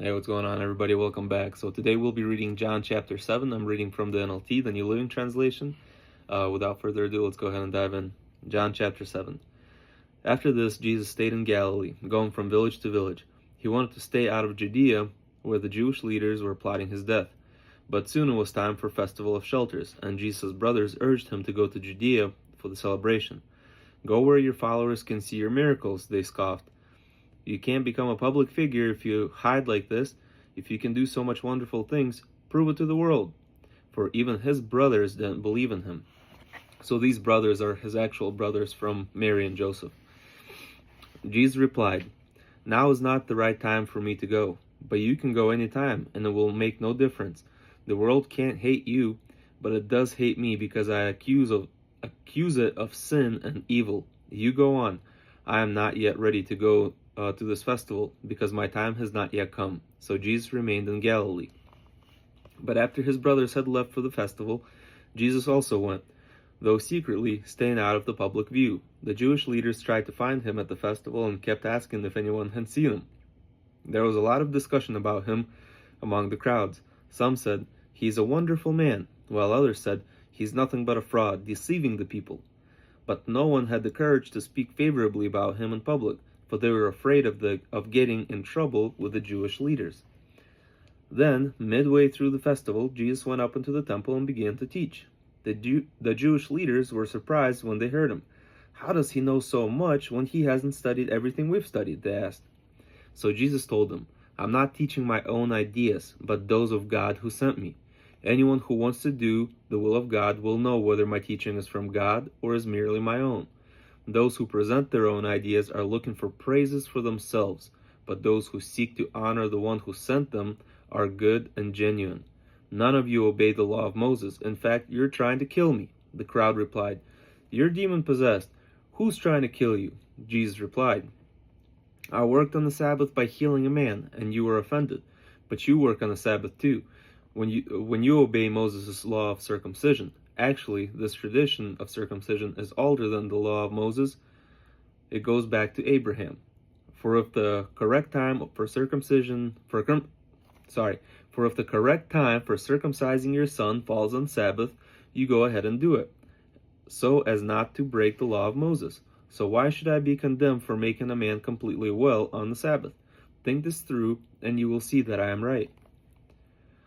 Hey, what's going on, everybody? Welcome back. So today we'll be reading John chapter 7. I'm reading from the NLT, the New Living Translation. Without further ado, let's go ahead and dive in. John chapter 7. After this, Jesus stayed in Galilee, going from village to village. He wanted to stay out of Judea, where the Jewish leaders were plotting his death. But soon it was time for Festival of Shelters, and Jesus' brothers urged him to go to Judea for the celebration. "Go where your followers can see your miracles," they scoffed. "You can't become a public figure if you hide like this. If you can do so much wonderful things, prove it to the world." For even his brothers didn't believe in him. So these brothers are his actual brothers from Mary and Joseph. Jesus replied, "Now is not the right time for me to go, but you can go any time, and it will make no difference. The world can't hate you, but it does hate me because I accuse it of sin and evil. You go on. I am not yet ready to go to this festival, because my time has not yet come." So Jesus remained in Galilee. But after his brothers had left for the festival, Jesus also went, though secretly, staying out of the public view. The Jewish leaders tried to find him at the festival and kept asking if anyone had seen him. There was a lot of discussion about him among the crowds. Some said, "He's a wonderful man," while others said, "He's nothing but a fraud, deceiving the people." But no one had the courage to speak favorably about him in public, for they were afraid of getting in trouble with the Jewish leaders. Then, midway through the festival, Jesus went up into the temple and began to teach. The Jewish leaders were surprised when they heard him. "How does he know so much when he hasn't studied everything we've studied?" they asked. So Jesus told them, "I'm not teaching my own ideas, but those of God who sent me. Anyone who wants to do the will of God will know whether my teaching is from God or is merely my own. Those who present their own ideas are looking for praises for themselves, but those who seek to honor the one who sent them are good and genuine. None of you obey the law of Moses. In fact, you're trying to kill me." The crowd replied, "You're demon-possessed. Who's trying to kill you?" Jesus replied, "I worked on the Sabbath by healing a man, and you were offended. But you work on the Sabbath too, when you obey Moses' law of circumcision. Actually, this tradition of circumcision is older than the law of Moses. It goes back to Abraham. For if the correct time for circumcising your son falls on Sabbath, you go ahead and do it, so as not to break the law of Moses. So why should I be condemned for making a man completely well on the Sabbath? Think this through, and you will see that I am right."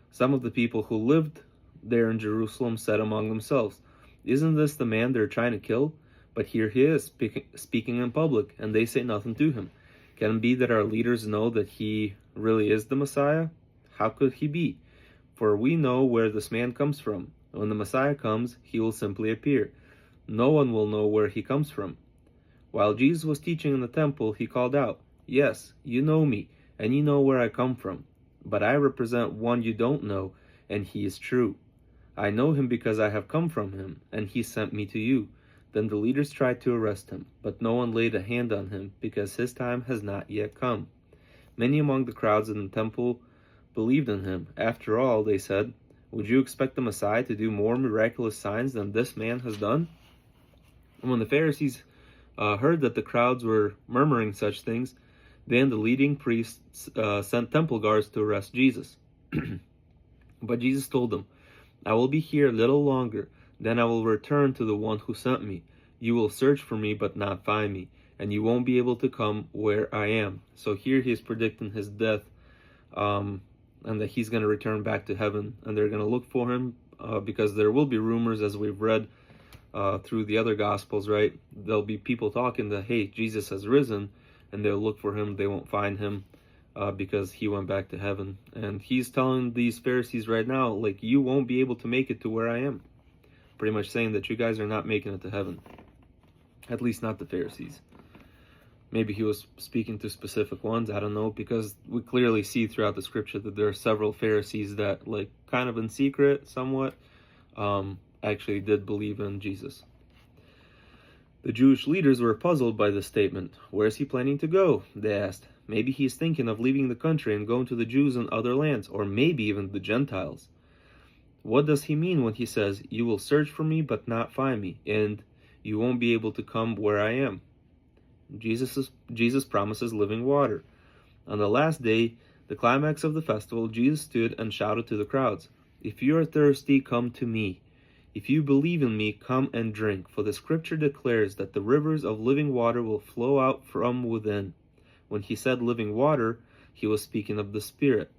Some of the people who lived there in Jerusalem said among themselves, "Isn't this the man they're trying to kill? But here he is, speaking in public, and they say nothing to him. Can it be that our leaders know that he really is the Messiah? How could he be? For we know where this man comes from. When the Messiah comes, he will simply appear. No one will know where he comes from." While Jesus was teaching in the temple, he called out, "Yes, you know me, and you know where I come from. But I represent one you don't know, and he is true. I know him because I have come from him, and he sent me to you." Then the leaders tried to arrest him, but no one laid a hand on him, because his time has not yet come. Many among the crowds in the temple believed in him. "After all," they said, "would you expect the Messiah to do more miraculous signs than this man has done?" And when the Pharisees heard that the crowds were murmuring such things, then the leading priests sent temple guards to arrest Jesus. But Jesus told them, "I will be here a little longer, then I will return to the one who sent me. You will search for me but not find me, and you won't be able to come where I am." So here he is predicting his death, and that he's going to return back to heaven, and they're going to look for him, because there will be rumors, as we've read through the other Gospels, right? There'll be people talking that, hey, Jesus has risen, and they'll look for him. They won't find him because he went back to heaven. And he's telling these Pharisees right now, like, you won't be able to make it to where I am. Pretty much saying that you guys are not making it to heaven. At least not the Pharisees. Maybe he was speaking to specific ones, I don't know, because we clearly see throughout the scripture that there are several Pharisees that, like, kind of in secret, somewhat, actually did believe in Jesus. The Jewish leaders were puzzled by this statement. "Where is he planning to go?" they asked. "Maybe he's thinking of leaving the country and going to the Jews in other lands, or maybe even the Gentiles. What does he mean when he says, 'You will search for me but not find me,' and 'you won't be able to come where I am'?" Jesus promises living water. On the last day, The climax of the festival, Jesus stood and shouted to the crowds, "If you are thirsty, come to me. If you believe in me, come and drink, for the scripture declares that the rivers of living water will flow out from within." When he said living water, he was speaking of the Spirit,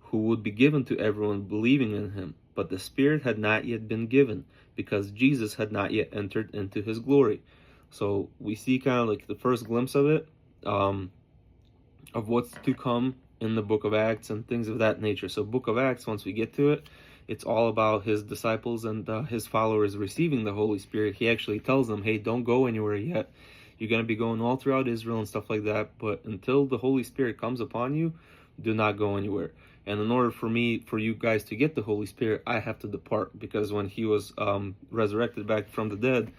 who would be given to everyone believing in him. But the Spirit had not yet been given, because Jesus had not yet entered into his glory. So we see kind of like the first glimpse of it, of what's to come in the book of Acts and things of that nature. So book of Acts, once we get to it, it's all about his disciples and his followers receiving the Holy Spirit. He actually tells them, hey, don't go anywhere yet. You're going to be going all throughout Israel and stuff like that, but until the Holy Spirit comes upon you, do not go anywhere. And in order for you guys to get the Holy Spirit, I have to depart, because when he was resurrected back from the dead,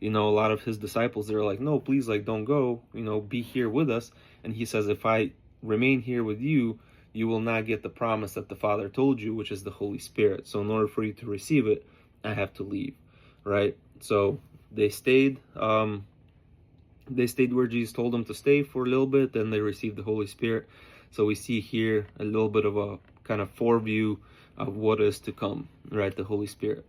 a lot of his disciples, they're like, no, please, like, don't go, be here with us. And he says, if I remain here with you, you will not get the promise that the Father told you, which is the Holy Spirit. So in order for you to receive it, I have to leave, right? So they stayed where Jesus told them to stay for a little bit, then they received the Holy Spirit. So we see here a little bit of a kind of foreview of what is to come, right? The Holy Spirit.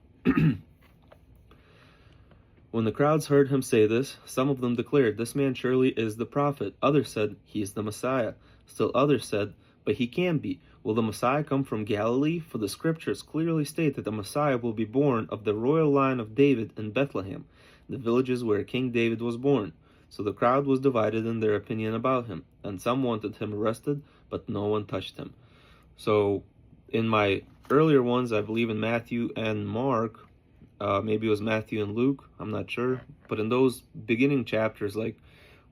When the crowds heard him say this, some of them declared, "This man surely is the prophet." Others said, "He is the Messiah." Still others said, "But he can't be. Will the Messiah come from Galilee? For the scriptures clearly state that the Messiah will be born of the royal line of David in Bethlehem, the villages where King David was born." So the crowd was divided in their opinion about him, and some wanted him arrested, but no one touched him. So in my earlier ones, I believe in Matthew and Mark, maybe it was Matthew and Luke, I'm not sure, but in those beginning chapters, like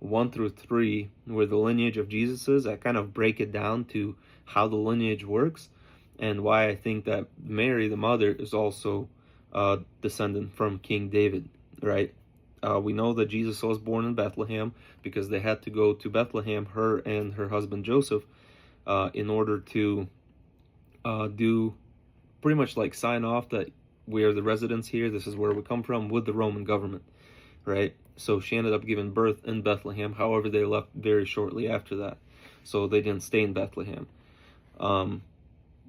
1 through 3, where the lineage of Jesus is, I kind of break it down to how the lineage works, and why I think that Mary, the mother, is also descendant from King David, right? We know that Jesus was born in Bethlehem because they had to go to Bethlehem, her and her husband Joseph, in order to do pretty much like sign off that we are the residents here, this is where we come from, with the Roman government, right? So she ended up giving birth in Bethlehem. However, they left very shortly after that, so they didn't stay in Bethlehem.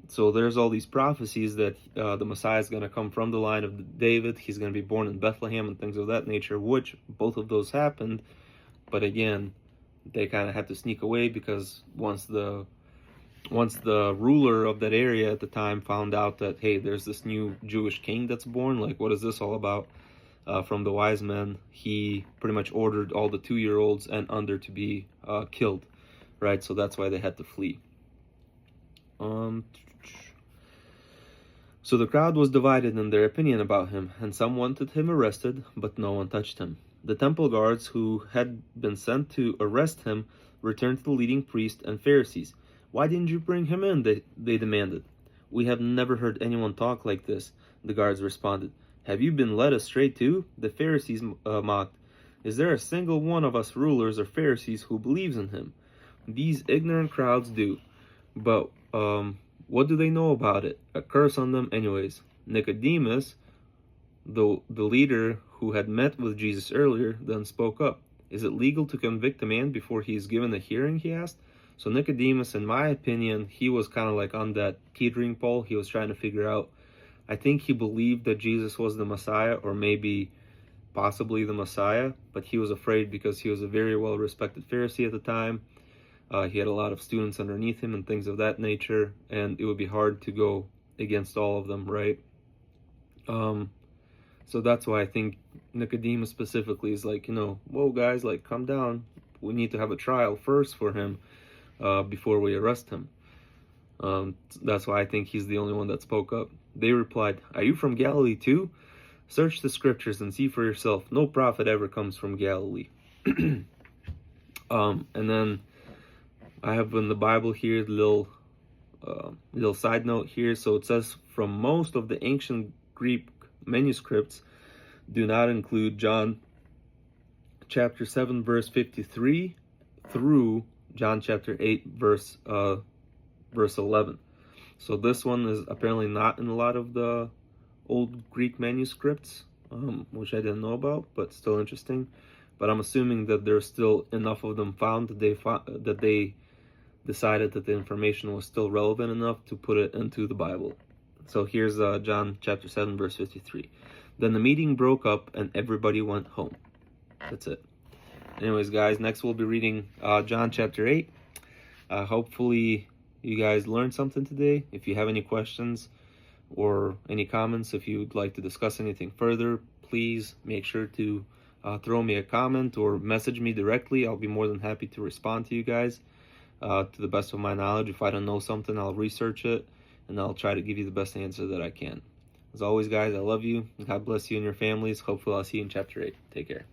So there's all these prophecies that the Messiah is going to come from the line of David. He's going to be born in Bethlehem and things of that nature, which both of those happened. But again, they kind of had to sneak away, because once the ruler of that area at the time found out that, hey, there's this new Jewish king that's born, like, what is this all about? From the wise men, he pretty much ordered all the 2-year-olds and under to be killed, right? So that's why they had to flee. So the crowd was divided in their opinion about him, and some wanted him arrested, but no one touched him. The temple guards who had been sent to arrest him returned to the leading priests and Pharisees. "Why didn't you bring him in?" they demanded. "We have never heard anyone talk like this," the guards responded. "Have you been led astray too?" The Pharisees mocked. "Is there a single one of us rulers or Pharisees who believes in him? These ignorant crowds do. But what do they know about it? A curse on them anyways." Nicodemus, the leader who had met with Jesus earlier, then spoke up. "Is it legal to convict a man before he is given a hearing?" he asked. So Nicodemus, in my opinion, he was kind of like on that teetering pole. He was trying to figure out, I think he believed that Jesus was the Messiah, or maybe possibly the Messiah, but he was afraid because he was a very well-respected Pharisee at the time. He had a lot of students underneath him and things of that nature, and it would be hard to go against all of them, right? So that's why I think Nicodemus specifically is like, whoa guys, like, calm down. We need to have a trial first for him before we arrest him. That's why I think he's the only one that spoke up. They replied, "Are you from Galilee too? Search the scriptures and see for yourself. No prophet ever comes from Galilee." And then I have in the Bible here little side note here. So it says, from most of the ancient Greek manuscripts do not include John chapter 7 verse 53 through John chapter 8 verse 11. So this one is apparently not in a lot of the old Greek manuscripts, which I didn't know about, but still interesting. But I'm assuming that there's still enough of them found that decided that the information was still relevant enough to put it into the Bible. So here's John chapter 7, verse 53. Then the meeting broke up and everybody went home. That's it. Anyways, guys, next we'll be reading John chapter 8. Hopefully you guys learned something today. If you have any questions or any comments, if you'd like to discuss anything further, please make sure to throw me a comment or message me directly. I'll be more than happy to respond to you guys to the best of my knowledge. If I don't know something, I'll research it and I'll try to give you the best answer that I can. As always, guys, I love you. God bless you and your families. Hopefully I'll see you in chapter 8. Take care.